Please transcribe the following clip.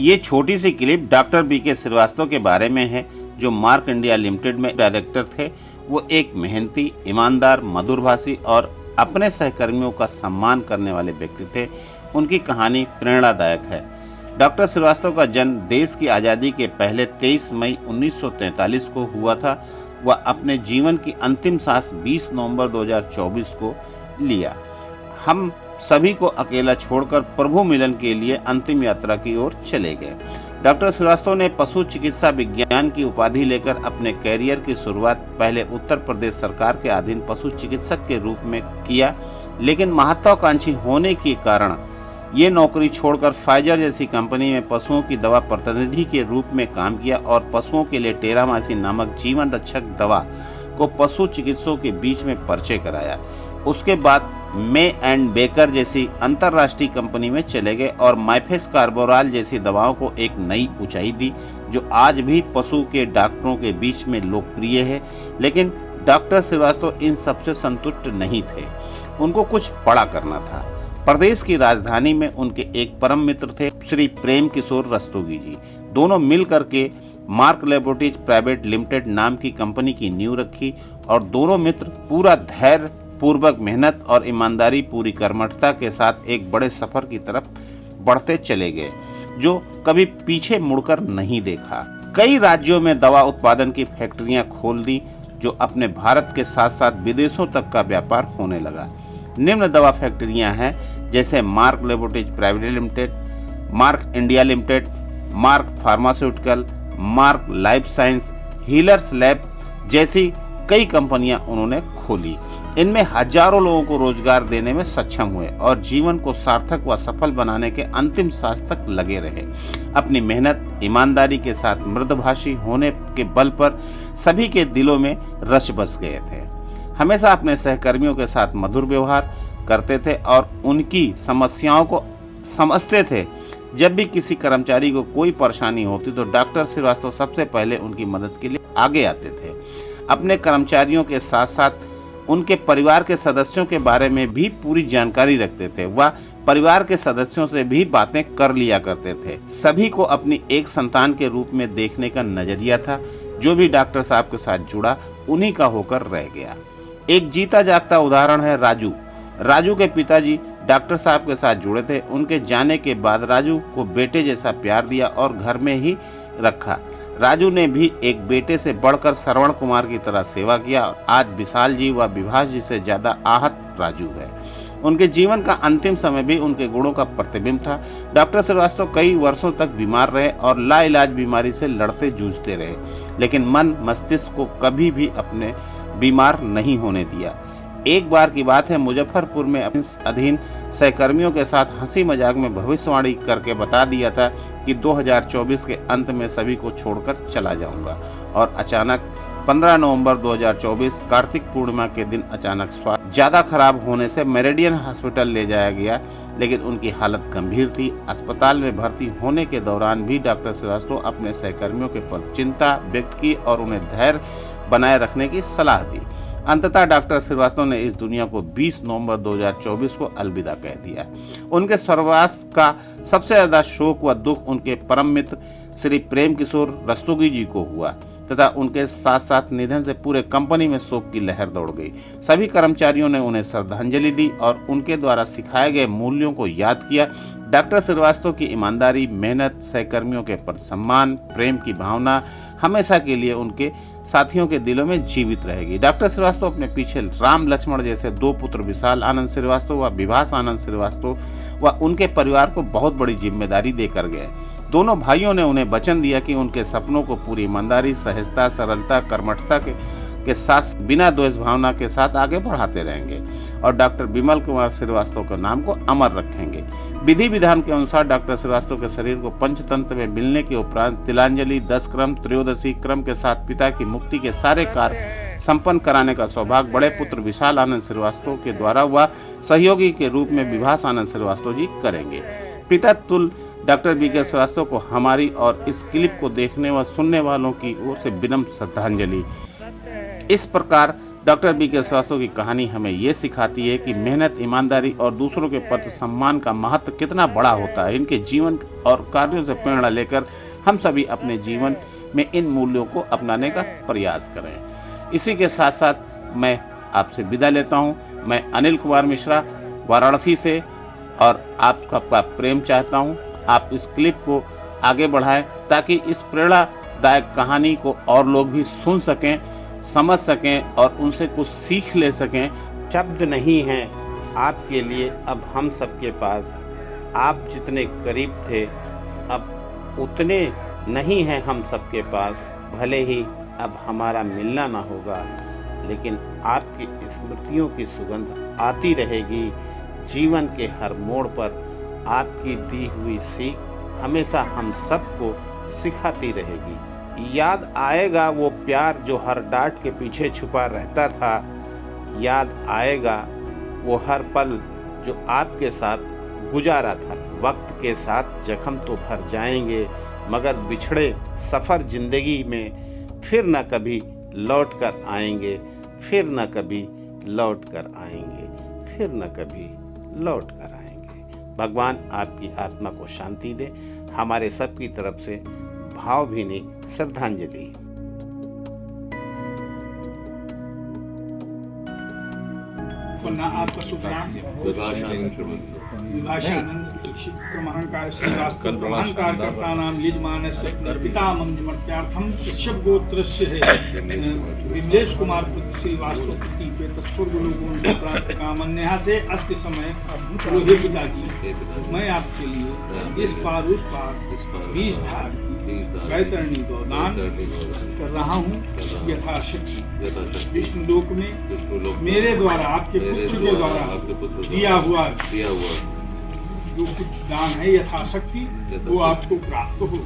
ये छोटी सी clip doctor BK Srivastava के बारे में है, जो मार्क इंडिया लिमिटेड में डायरेक्टर थे। वो एक मेहनती, ईमानदार, मधुरभाषी और अपने सहकर्मियों का सम्मान करने वाले व्यक्ति थे। उनकी कहानी प्रेरणादायक है। डॉक्टर श्रीवास्तव का जन्म देश की आज़ादी के पहले 23 मई 1943 को हुआ था। वह अपने जीवन की अंतिम सांस 20 नवंबर 2024 को लिया। हम सभी को अकेला छोड़कर प्रभु मिलन के लिए अंतिम यात्रा की ओर चले गए। डॉक्टर श्रीवास्तव ने पशु चिकित्सा विज्ञान की उपाधि लेकर अपने कैरियर की शुरुआत पहले उत्तर प्रदेश सरकार के अधीन पशु चिकित्सक के रूप में किया, लेकिन महत्वाकांक्षी होने के कारण ये नौकरी छोड़कर फाइजर जैसी कंपनी में पशुओं की दवा प्रतिनिधि के रूप में काम किया और पशुओं के लिए टेरामाइसिन नामक जीवन रक्षक दवा को पशु चिकित्सकों के बीच में परिचय कराया। उसके बाद मे एंड बेकर जैसी अंतर्राष्ट्रीय कंपनी में चले गए और माइफेस कार्बोराल जैसी दवाओं को एक नई ऊंचाई दी, जो आज भी पशु के डॉक्टरों के बीच में लोकप्रिय है। लेकिन डॉक्टर श्रीवास्तव इन सबसे संतुष्ट नहीं थे। उनको कुछ बड़ा करना था। प्रदेश की राजधानी में उनके एक परम मित्र थे, श्री प्रेम किशोर रस्तोगी जी। दोनों मिल करके मार्क लैबोरेटरीज प्राइवेट लिमिटेड नाम की कंपनी की नींव रखी और दोनों मित्र पूरा धैर्य पूर्वक मेहनत और ईमानदारी, पूरी कर्मठता के साथ एक बड़े सफर की तरफ बढ़ते चले गए, जो कभी पीछे मुड़कर नहीं देखा। कई राज्यों में दवा उत्पादन की फैक्ट्रियां खोल दी, जो अपने भारत के साथ साथ विदेशों तक का व्यापार होने लगा। निम्न दवा फैक्ट्रियां हैं, जैसे mark laboratories private limited, mark India limited, mark pharmaceutical, mark life science, healers lab जैसी कई कंपनियां उन्होंने खोली। इनमें हजारों लोगों को रोजगार देने में सक्षम हुए और जीवन को सार्थक व सफल बनाने के अंतिम सांस तक लगे रहे। अपनी मेहनत, ईमानदारी के साथ मृदुभाषी होने के बल पर सभी के दिलों में रच बस गए थे। हमेशा अपने सहकर्मियों के साथ मधुर व्यवहार करते थे और उनकी समस्याओं को समझते थे। जब भी किसी कर्मचारी को कोई परेशानी होती तो डॉक्टर श्रीवास्तव सबसे पहले उनकी मदद के लिए आगे आते थे। अपने कर्मचारियों के साथ साथ उनके परिवार के सदस्यों के बारे में भी पूरी जानकारी रखते थे। वह परिवार के सदस्यों से भी बातें कर लिया करते थे। सभी को अपनी एक संतान के रूप में देखने का नजरिया था। जो भी डॉक्टर साहब के साथ जुड़ा, उन्हीं का होकर रह गया। एक जीता जागता उदाहरण है राजू। राजू के पिताजी डॉक्टर साहब के साथ जुड़े थे। उनके जाने के बाद राजू को बेटे जैसा प्यार दिया और घर में ही रखा। राजू ने भी एक बेटे से बढ़कर श्रवण कुमार की तरह सेवा किया। आज विशाल जी व विभास जी से ज्यादा आहत राजू है। उनके जीवन का अंतिम समय भी उनके गुणों का प्रतिबिंब था। डॉक्टर श्रीवास्तव कई वर्षों तक बीमार रहे और लाइलाज बीमारी से लड़ते जूझते रहे, लेकिन मन मस्तिष्क को कभी भी अपने बीमार नहीं होने दिया। एक बार की बात है, मुजफ्फरपुर में अपने अधीन सहकर्मियों के साथ हंसी मजाक में भविष्यवाणी करके बता दिया था कि 2024 के अंत में सभी को छोड़कर चला जाऊंगा, और अचानक 15 नवंबर 2024 कार्तिक पूर्णिमा के दिन अचानक स्वास्थ्य ज्यादा खराब होने से मेरिडियन हॉस्पिटल ले जाया गया, लेकिन उनकी हालत गंभीर थी। अस्पताल में भर्ती होने के दौरान भी डॉक्टर श्रीवास्तव अपने सहकर्मियों के प्रति चिंता व्यक्त की और उन्हें धैर्य बनाए रखने की सलाह दी। अंततः डॉक्टर श्रीवास्तव ने इस दुनिया को 20 नवंबर 2024 को अलविदा कह दिया। उनके स्वर्गवास का सबसे ज्यादा शोक व दुख उनके परम मित्र श्री प्रेम किशोर रस्तोगी जी को हुआ तथा उनके साथ साथ निधन से पूरे कंपनी में शोक की लहर दौड़ गई। सभी कर्मचारियों ने उन्हें श्रद्धांजलि दी और उनके द्वारा सिखाए गए मूल्यों को याद किया। डॉक्टर श्रीवास्तव की ईमानदारी, मेहनत, सहकर्मियों के प्रति सम्मान, प्रेम की भावना हमेशा के लिए उनके साथियों के दिलों में जीवित रहेगी। डॉक्टर श्रीवास्तव अपने पीछे राम लक्ष्मण जैसे दो पुत्र विशाल आनंद श्रीवास्तव व विभास आनंद श्रीवास्तव व उनके परिवार को बहुत बड़ी जिम्मेदारी देकर गए। दोनों भाइयों ने उन्हें वचन दिया कि उनके सपनों को पूरी ईमानदारी, सहजता, सरलता, कर्मठता के साथ बिना द्वेष भावना के साथ आगे बढ़ाते रहेंगे और डॉक्टर विमल कुमार श्रीवास्तव के नाम को अमर रखेंगे। विधि विधान के अनुसार डॉक्टर श्रीवास्तव के शरीर को पंचतंत्र में मिलने के उपरांत तिलांजलि 10 क्रम, त्रयोदशी क्रम के साथ पिता की मुक्ति के सारे कार्य संपन्न कराने का सौभाग्य बड़े पुत्र विशाल आनंद श्रीवास्तव के द्वारा व सहयोगी के रूप में विभास आनंद श्रीवास्तव जी करेंगे। पिता तुल डॉक्टर बीके श्रीवास्तव को हमारी और इस क्लिप को देखने व सुनने वालों की ओर से विनम्र श्रद्धांजलि। इस प्रकार डॉक्टर बीके श्रीवास्तव की कहानी हमें ये सिखाती है कि मेहनत, ईमानदारी और दूसरों के प्रति सम्मान का महत्व कितना बड़ा होता है। इनके जीवन और कार्यों से प्रेरणा लेकर हम सभी अपने जीवन में इन मूल्यों को अपनाने का प्रयास करें। इसी के साथ साथ मैं आपसे विदा लेता हूं। मैं अनिल कुमार मिश्रा, वाराणसी से, और आपका प्रेम चाहता हूं। आप इस क्लिप को आगे बढ़ाएं ताकि इस प्रेरणादायक कहानी को और लोग भी सुन सकें, समझ सकें और उनसे कुछ सीख ले सकें। शब्द नहीं हैं आपके लिए अब हम सबके पास। आप जितने करीब थे अब उतने नहीं हैं हम सबके पास। भले ही अब हमारा मिलना ना होगा, लेकिन आपकी स्मृतियों की सुगंध आती रहेगी। जीवन के हर मोड़ पर आपकी दी हुई सीख हमेशा हम सबको सिखाती रहेगी। याद आएगा वो प्यार जो हर डांट के पीछे छुपा रहता था। याद आएगा वो हर पल जो आपके साथ गुजारा था। वक्त के साथ जख्म तो भर जाएंगे, मगर बिछड़े सफ़र जिंदगी में फिर न कभी लौट कर आएंगे, फिर न कभी लौट कर आएंगे, फिर न कभी लौट कर आएंगे। भगवान आपकी आत्मा को शांति दे। हमारे सबकी तरफ से भावभीनी श्रद्धांजलि। आपका शुभ नाम? विभाषानंद दीक्षित महंकार श्रीवास्तव महंकार कर्ता नाम यजमानस्य पितामह निमंत्यार्थम ऋषभ गोत्रस्य है विमलेश कुमार पुत्र श्रीवास्तव प्रतीपेत स्वर्गलोकों से प्राप्त कामन्या से अस्त समय रोहे पिताजी, मैं आपके लिए इस पार उस पार 20 धार वैतरणी गोदान कर रहा हूँ यथाशक्ति। विष्णु लोक में मेरे द्वारा आपके पुत्र के द्वारा दिया हुआ जो कुछ दान है यथाशक्ति वो आपको प्राप्त हो।